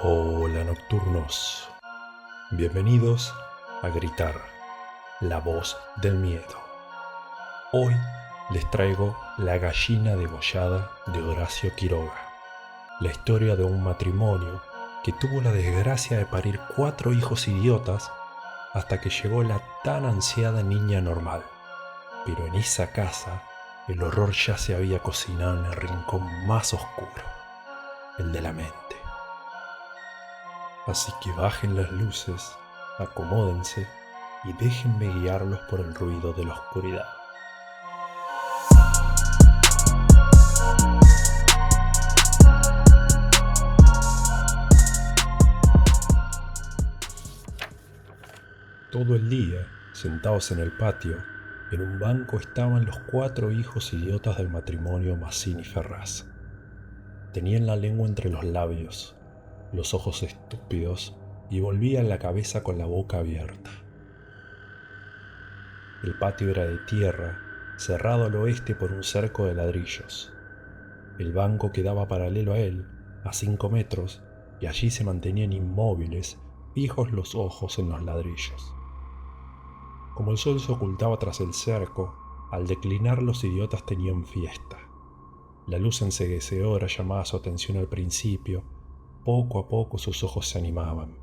Hola nocturnos, bienvenidos a Gritar, la voz del miedo. Hoy les traigo La gallina degollada de Horacio Quiroga, la historia de un matrimonio que tuvo la desgracia de parir 4 hijos idiotas hasta que llegó la tan ansiada niña normal. Pero en esa casa el horror ya se había cocinado en el rincón más oscuro, el de la mente. Así que bajen las luces, acomódense y déjenme guiarlos por el ruido de la oscuridad. Todo el día, sentados en el patio, en un banco estaban los 4 hijos idiotas del matrimonio Mazzini Ferraz. Tenían la lengua entre los labios, los ojos estúpidos y volvían la cabeza con la boca abierta. El patio era de tierra, cerrado al oeste por un cerco de ladrillos. El banco quedaba paralelo a él, a 5 metros, y allí se mantenían inmóviles, fijos los ojos en los ladrillos. Como el sol se ocultaba tras el cerco, al declinar los idiotas tenían fiesta. La luz enceguecedora llamaba su atención al principio. Poco a poco sus ojos se animaban.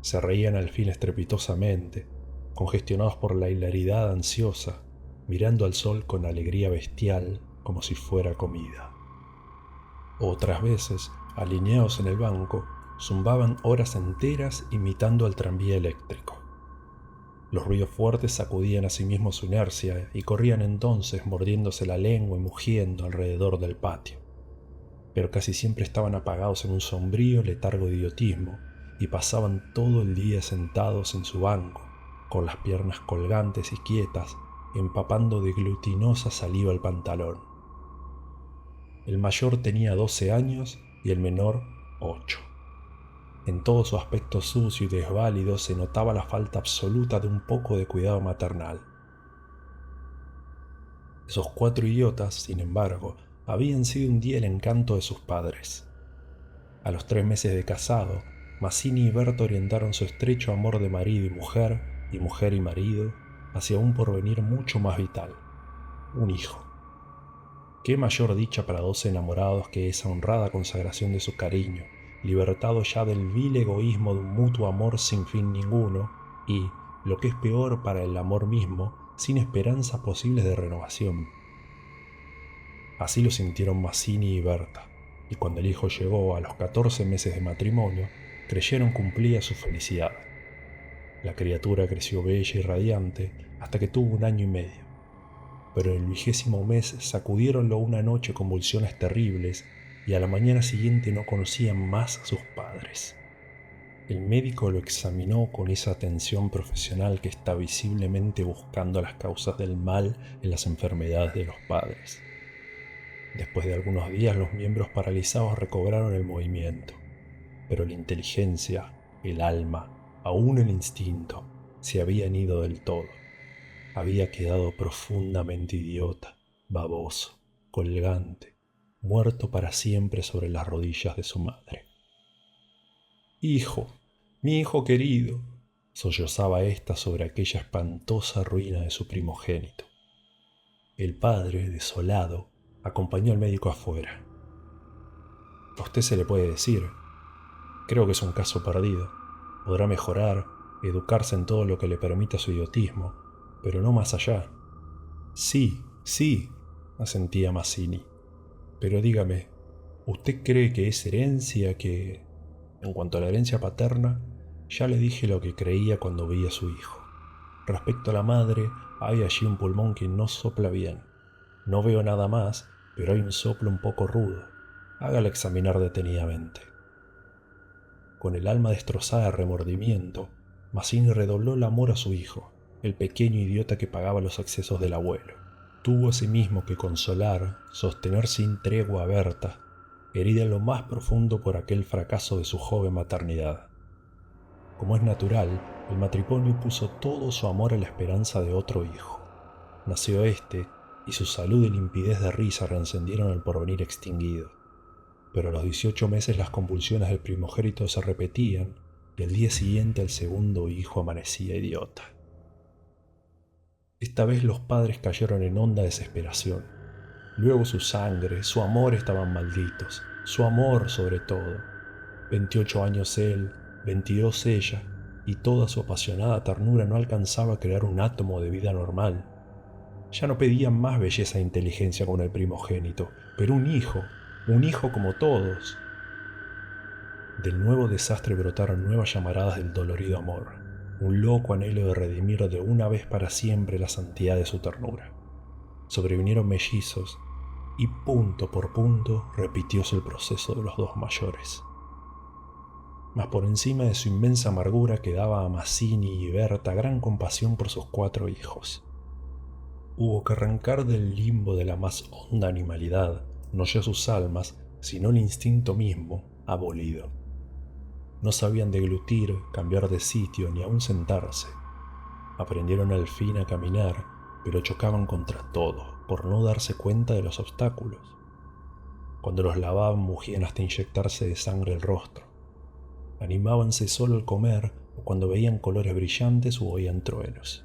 Se reían al fin estrepitosamente, congestionados por la hilaridad ansiosa, mirando al sol con alegría bestial como si fuera comida. Otras veces, alineados en el banco, zumbaban horas enteras imitando al tranvía eléctrico. Los ruidos fuertes sacudían a sí mismos su inercia y corrían entonces mordiéndose la lengua y mugiendo alrededor del patio. Pero casi siempre estaban apagados en un sombrío letargo de idiotismo y pasaban todo el día sentados en su banco, con las piernas colgantes y quietas, empapando de glutinosa saliva el pantalón. El mayor tenía 12 años y el menor 8. En todo su aspecto sucio y desválido se notaba la falta absoluta de un poco de cuidado maternal. Esos 4 idiotas, sin embargo, habían sido un día el encanto de sus padres. A los 3 meses de casado, Mazzini y Berta orientaron su estrecho amor de marido y mujer y marido, hacia un porvenir mucho más vital: un hijo. Qué mayor dicha para 2 enamorados que esa honrada consagración de su cariño, libertado ya del vil egoísmo de un mutuo amor sin fin ninguno y, lo que es peor para el amor mismo, sin esperanzas posibles de renovación. Así lo sintieron Mazzini y Berta, y cuando el hijo llegó a los 14 meses de matrimonio, creyeron cumplida su felicidad. La criatura creció bella y radiante hasta que tuvo 1 año y medio. Pero en el 20º mes sacudieronlo una noche convulsiones terribles y a la mañana siguiente no conocían más a sus padres. El médico lo examinó con esa atención profesional que está visiblemente buscando las causas del mal en las enfermedades de los padres. Después de algunos días los miembros paralizados recobraron el movimiento, pero la inteligencia, el alma, aún el instinto, se habían ido del todo. Había quedado profundamente idiota, baboso, colgante, muerto para siempre sobre las rodillas de su madre. «Hijo, mi hijo querido», sollozaba ésta sobre aquella espantosa ruina de su primogénito. El padre, desolado, acompañó al médico afuera. «A usted se le puede decir. Creo que es un caso perdido. Podrá mejorar, educarse en todo lo que le permita su idiotismo, pero no más allá». «Sí, sí», asentía Mazzini. «Pero dígame, ¿usted cree que es herencia que...?» En cuanto a la herencia paterna, ya le dije lo que creía cuando vi a su hijo. Respecto a la madre, hay allí un pulmón que no sopla bien. No veo nada más, pero hay un soplo un poco rudo. Hágala examinar detenidamente. Con el alma destrozada de remordimiento, Mazzini redobló el amor a su hijo, el pequeño idiota que pagaba los excesos del abuelo. Tuvo asimismo que consolar, sostener sin tregua a Berta, herida en lo más profundo por aquel fracaso de su joven maternidad. Como es natural, el matrimonio puso todo su amor en la esperanza de otro hijo. Nació éste, y su salud y limpidez de risa reencendieron el porvenir extinguido. pero a los 18 meses las convulsiones del primogénito se repetían y al día siguiente el segundo hijo amanecía idiota. Esta vez los padres cayeron en honda desesperación. Luego su sangre, su amor estaban malditos, su amor sobre todo. 28 años él, 22 ella, y toda su apasionada ternura no alcanzaba a crear un átomo de vida normal. Ya no pedían más belleza e inteligencia con el primogénito, pero un hijo como todos. Del nuevo desastre brotaron nuevas llamaradas del dolorido amor, un loco anhelo de redimir de una vez para siempre la santidad de su ternura. Sobrevinieron mellizos, y punto por punto repitióse el proceso de los dos mayores. Mas por encima de su inmensa amargura quedaba a Mazzini y Berta gran compasión por sus 4 hijos. Hubo que arrancar del limbo de la más honda animalidad, no ya sus almas, sino el instinto mismo, abolido. No sabían deglutir, cambiar de sitio, ni aún sentarse. Aprendieron al fin a caminar, pero chocaban contra todo, por no darse cuenta de los obstáculos. Cuando los lavaban mugían hasta inyectarse de sangre el rostro. Animábanse solo al comer o cuando veían colores brillantes o oían truenos.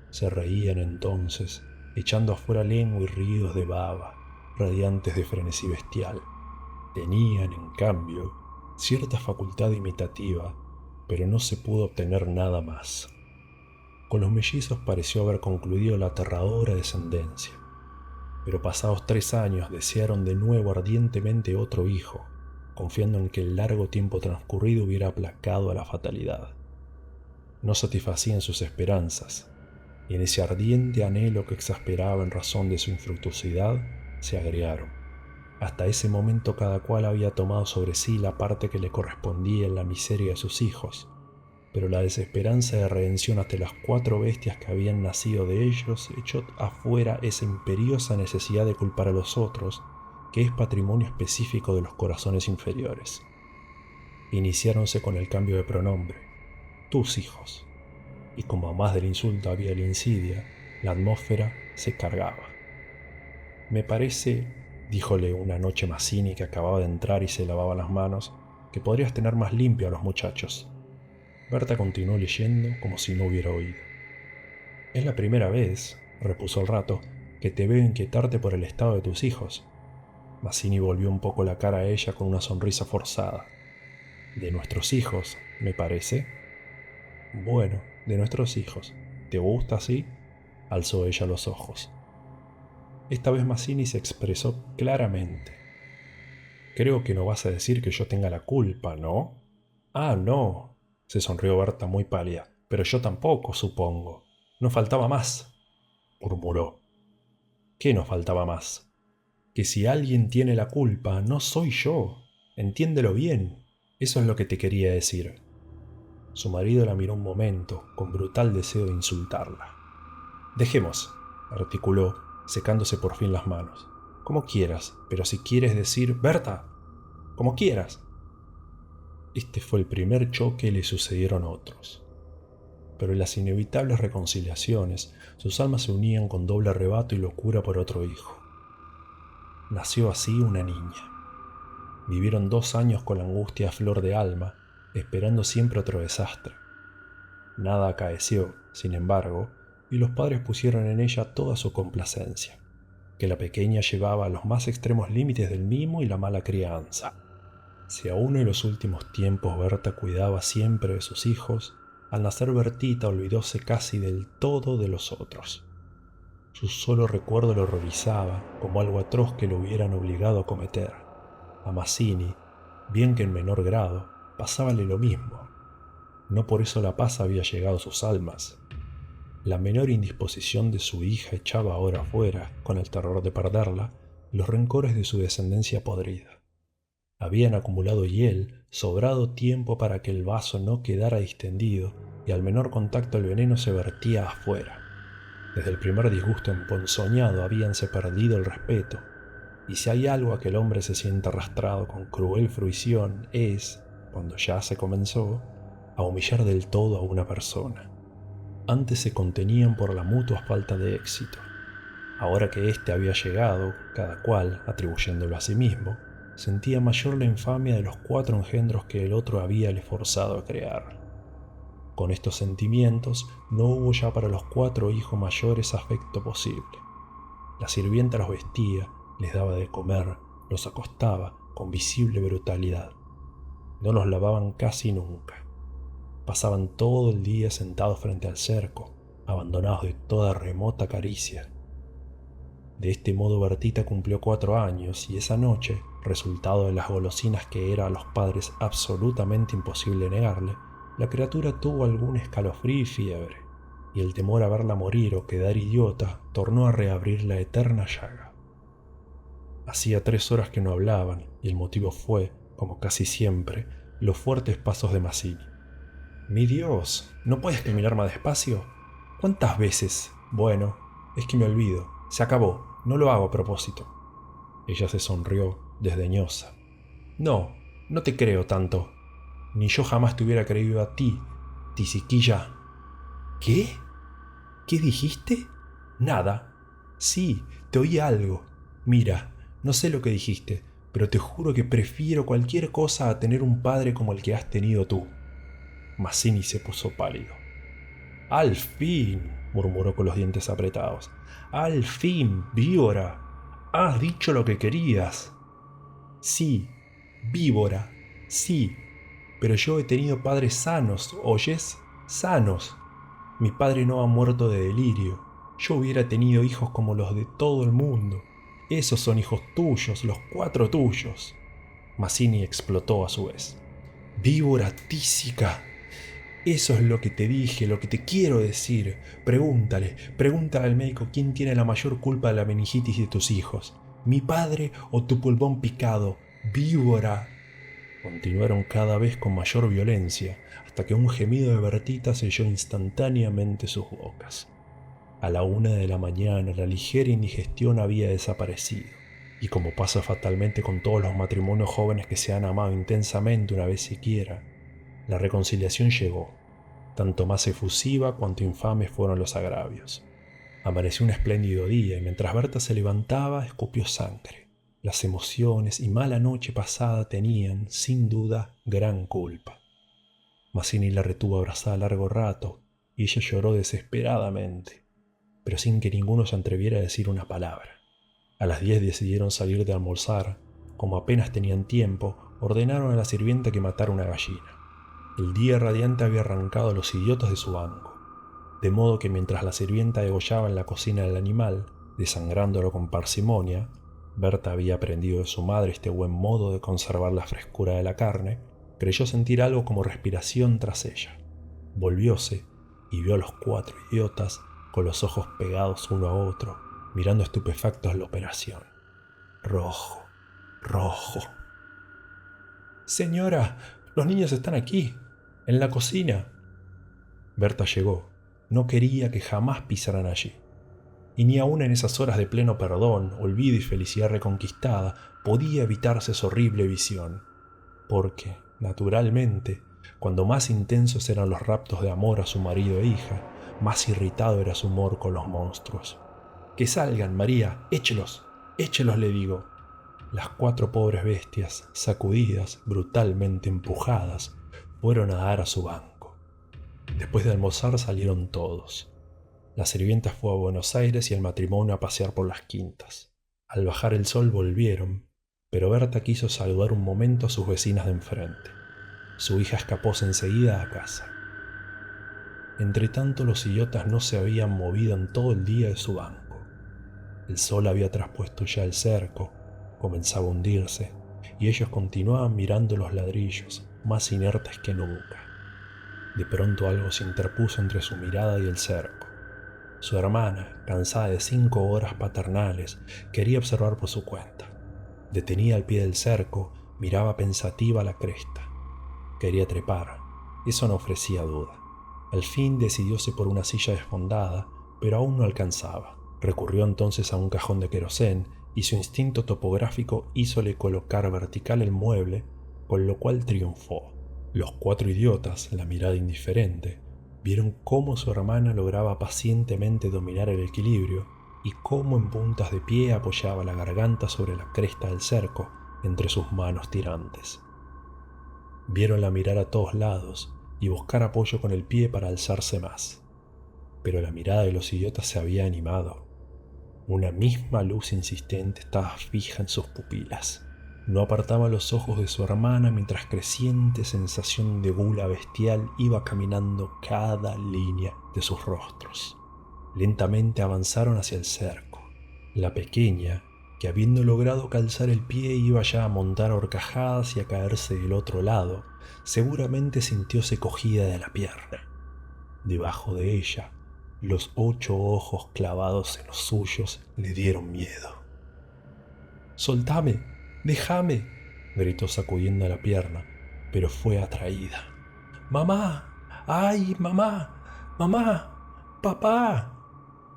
Se reían entonces, echando afuera lengua y ríos de baba, radiantes de frenesí bestial. Tenían, en cambio, cierta facultad imitativa, pero no se pudo obtener nada más. Con los mellizos pareció haber concluido la aterradora descendencia, pero pasados 3 años desearon de nuevo ardientemente otro hijo, confiando en que el largo tiempo transcurrido hubiera aplacado a la fatalidad. No satisfacían sus esperanzas, y en ese ardiente anhelo que exasperaba en razón de su infructuosidad, se agriaron. Hasta ese momento cada cual había tomado sobre sí la parte que le correspondía en la miseria de sus hijos, pero la desesperanza de redención hasta las 4 bestias que habían nacido de ellos echó afuera esa imperiosa necesidad de culpar a los otros, que es patrimonio específico de los corazones inferiores. Iniciáronse con el cambio de pronombre, tus hijos, y como a más del insulto había la insidia, la atmósfera se cargaba. Me parece, díjole una noche Mazzini que acababa de entrar y se lavaba las manos, que podrías tener más limpio a los muchachos. Berta continuó leyendo como si no hubiera oído. Es la primera vez, repuso al rato, que te veo inquietarte por el estado de tus hijos. Mazzini volvió un poco la cara a ella con una sonrisa forzada. De nuestros hijos, me parece. Bueno, de nuestros hijos. ¿Te gusta así? Alzó ella los ojos. Esta vez Mazzini se expresó claramente. Creo que no vas a decir que yo tenga la culpa, ¿no? Ah, no, se sonrió Berta muy pálida. Pero yo tampoco, supongo. No faltaba más, murmuró. ¿Qué no faltaba más? Que si alguien tiene la culpa, no soy yo. Entiéndelo bien. Eso es lo que te quería decir. Su marido la miró un momento, con brutal deseo de insultarla. Dejemos, articuló, secándose por fin las manos. Como quieras, pero si quieres decir, Berta, como quieras. Este fue el primer choque y le sucedieron otros. Pero en las inevitables reconciliaciones, sus almas se unían con doble arrebato y locura por otro hijo. Nació así una niña. Vivieron 2 años con la angustia a flor de alma, esperando siempre otro desastre. Nada acaeció, sin embargo, y los padres pusieron en ella toda su complacencia, que la pequeña llevaba a los más extremos límites del mimo y la mala crianza. Si aún en los últimos tiempos Berta cuidaba siempre de sus hijos, al nacer Bertita olvidóse casi del todo de los otros. Su solo recuerdo lo horrorizaba como algo atroz que lo hubieran obligado a cometer. A Mazzini, bien que en menor grado, pasábale lo mismo. No por eso la paz había llegado a sus almas. La menor indisposición de su hija echaba ahora afuera, con el terror de perderla, los rencores de su descendencia podrida. Habían acumulado hiel, sobrado tiempo para que el vaso no quedara distendido, y al menor contacto el veneno se vertía afuera. Desde el primer disgusto emponzoñado habíanse perdido el respeto, y si hay algo a que el hombre se sienta arrastrado con cruel fruición es, cuando ya se comenzó, a humillar del todo a una persona. Antes se contenían por la mutua falta de éxito. Ahora que éste había llegado, cada cual, atribuyéndolo a sí mismo, sentía mayor la infamia de los 4 engendros que el otro habíale forzado a crear. Con estos sentimientos no hubo ya para los 4 hijos mayores afecto posible. La sirvienta los vestía, les daba de comer, los acostaba con visible brutalidad. No los lavaban casi nunca. Pasaban todo el día sentados frente al cerco, abandonados de toda remota caricia. De este modo Bertita cumplió 4 años y esa noche, resultado de las golosinas que era a los padres absolutamente imposible negarle, la criatura tuvo algún escalofrío y fiebre, y el temor a verla morir o quedar idiota tornó a reabrir la eterna llaga. Hacía 3 horas que no hablaban, y el motivo fue, como casi siempre, los fuertes pasos de Mazzini. «Mi Dios, ¿no puedes caminar más despacio? ¿Cuántas veces? Bueno, es que me olvido. Se acabó, no lo hago a propósito». Ella se sonrió, desdeñosa. «No, no te creo tanto. Ni yo jamás te hubiera creído a ti, tisiquilla». «¿Qué? ¿Qué dijiste?» «Nada. Sí, te oí algo. Mira, no sé lo que dijiste, pero te juro que prefiero cualquier cosa a tener un padre como el que has tenido tú». Mazzini se puso pálido. «Al fin», murmuró con los dientes apretados. «Al fin, víbora. Has dicho lo que querías». «Sí, víbora, sí. Pero yo he tenido padres sanos, ¿oyes? Sanos. Mi padre no ha muerto de delirio. Yo hubiera tenido hijos como los de todo el mundo. Esos son hijos tuyos, los 4 tuyos». Mazzini explotó a su vez. «Víbora tísica. Eso es lo que te dije, lo que te quiero decir. Pregúntale al médico quién tiene la mayor culpa de la meningitis de tus hijos. ¿Mi padre o tu pulmón picado? Víbora». Continuaron cada vez con mayor violencia, hasta que un gemido de Bertita selló instantáneamente sus bocas. A la 1 de la mañana la ligera indigestión había desaparecido, y como pasa fatalmente con todos los matrimonios jóvenes que se han amado intensamente una vez siquiera, la reconciliación llegó. Tanto más efusiva cuanto infames fueron los agravios. Amaneció un espléndido día y mientras Berta se levantaba escupió sangre. Las emociones y mala noche pasada tenían, sin duda, gran culpa. Mazzini la retuvo abrazada largo rato y ella lloró desesperadamente, pero sin que ninguno se atreviera a decir una palabra. A las 10 decidieron salir de almorzar. Como apenas tenían tiempo, ordenaron a la sirvienta que matara una gallina. El día radiante había arrancado a los idiotas de su banco, de modo que mientras la sirvienta degollaba en la cocina del animal, desangrándolo con parsimonia, Berta había aprendido de su madre este buen modo de conservar la frescura de la carne, creyó sentir algo como respiración tras ella. Volvióse y vio a los 4 idiotas con los ojos pegados uno a otro, mirando estupefactos la operación. Rojo, rojo. «Señora, los niños están aquí, en la cocina». Berta llegó. No quería que jamás pisaran allí. Y ni aun en esas horas de pleno perdón, olvido y felicidad reconquistada podía evitarse esa horrible visión. Porque, naturalmente, cuando más intensos eran los raptos de amor a su marido e hija, más irritado era su humor con los monstruos. «Que salgan, María, échelos, le digo». Las 4 pobres bestias, sacudidas, brutalmente empujadas, fueron a dar a su banco. Después de almorzar salieron todos. La sirvienta fue a Buenos Aires y el matrimonio a pasear por las quintas. Al bajar el sol volvieron, pero Berta quiso saludar un momento a sus vecinas de enfrente. Su hija escapóse enseguida a casa. Entretanto, los idiotas no se habían movido en todo el día de su banco. El sol había traspuesto ya el cerco, comenzaba a hundirse, y ellos continuaban mirando los ladrillos, más inertes que nunca. De pronto algo se interpuso entre su mirada y el cerco. Su hermana, cansada de 5 horas paternales, quería observar por su cuenta. Detenida al pie del cerco, miraba pensativa la cresta. Quería trepar, eso no ofrecía duda. Al fin decidióse por una silla desfondada, pero aún no alcanzaba. Recurrió entonces a un cajón de querosén y su instinto topográfico hízole colocar vertical el mueble, con lo cual triunfó. Los 4 idiotas, la mirada indiferente, vieron cómo su hermana lograba pacientemente dominar el equilibrio y cómo en puntas de pie apoyaba la garganta sobre la cresta del cerco, entre sus manos tirantes. Vieronla mirar a todos lados y buscar apoyo con el pie para alzarse más. Pero la mirada de los idiotas se había animado. Una misma luz insistente estaba fija en sus pupilas. No apartaba los ojos de su hermana mientras creciente sensación de gula bestial iba caminando cada línea de sus rostros. Lentamente avanzaron hacia el cerco. La pequeña, que habiendo logrado calzar el pie iba ya a montar a horcajadas y a caerse del otro lado, seguramente sintióse cogida de la pierna. Debajo de ella, los 8 ojos clavados en los suyos le dieron miedo. «¡Soltame! ¡Déjame!», gritó sacudiendo la pierna, pero fue atraída. «¡Mamá! ¡Ay, mamá! ¡Mamá! ¡Papá!»,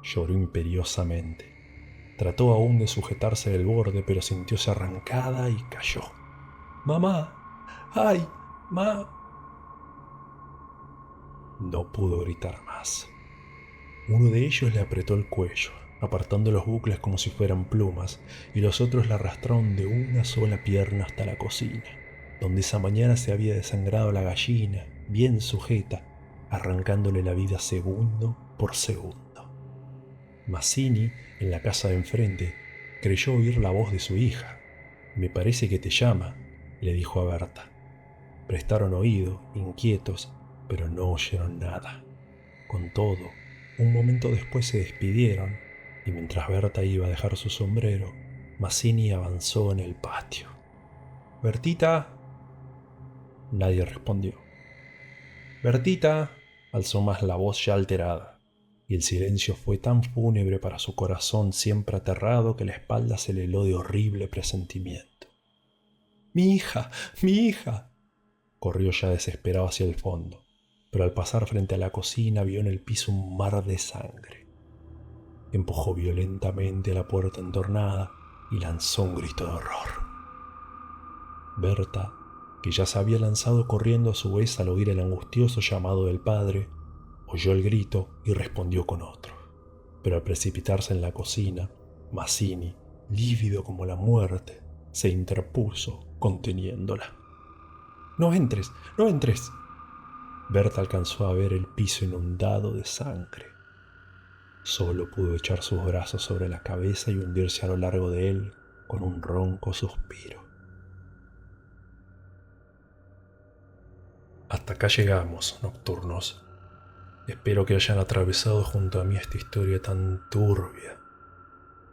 lloró imperiosamente. Trató aún de sujetarse del borde, pero sintióse arrancada y cayó. «¡Mamá! ¡Ay, ma!». No pudo gritar más. Uno de ellos le apretó el cuello, apartando los bucles como si fueran plumas, y los otros la arrastraron de una sola pierna hasta la cocina, donde esa mañana se había desangrado la gallina, bien sujeta, arrancándole la vida segundo por segundo. Mazzini, en la casa de enfrente, creyó oír la voz de su hija. «Me parece que te llama», le dijo a Berta. Prestaron oído, inquietos, pero no oyeron nada. Con todo, un momento después se despidieron, y mientras Berta iba a dejar su sombrero, Mazzini avanzó en el patio. «¡Bertita!». Nadie respondió. «¡Bertita!», alzó más la voz ya alterada, y el silencio fue tan fúnebre para su corazón siempre aterrado que la espalda se le heló de horrible presentimiento. «¡Mi hija! ¡Mi hija!». Corrió ya desesperado hacia el fondo, pero al pasar frente a la cocina vio en el piso un mar de sangre. Empujó violentamente a la puerta entornada y lanzó un grito de horror. Berta, que ya se había lanzado corriendo a su vez al oír el angustioso llamado del padre, oyó el grito y respondió con otro. Pero al precipitarse en la cocina, Mazzini, lívido como la muerte, se interpuso conteniéndola. «¡No entres! ¡No entres!». Berta alcanzó a ver el piso inundado de sangre. Solo pudo echar sus brazos sobre la cabeza y hundirse a lo largo de él con un ronco suspiro. Hasta acá llegamos, nocturnos. Espero que hayan atravesado junto a mí esta historia tan turbia.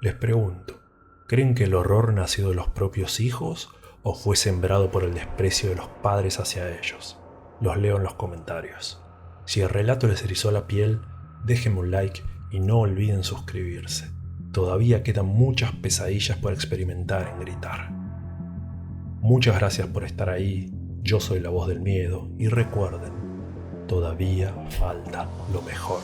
Les pregunto, ¿creen que el horror nació de los propios hijos o fue sembrado por el desprecio de los padres hacia ellos? Los leo en los comentarios. Si el relato les erizó la piel, déjenme un like y no olviden suscribirse. Todavía quedan muchas pesadillas por experimentar en Gritar. Muchas gracias por estar ahí. Yo soy la voz del miedo y recuerden, todavía falta lo mejor.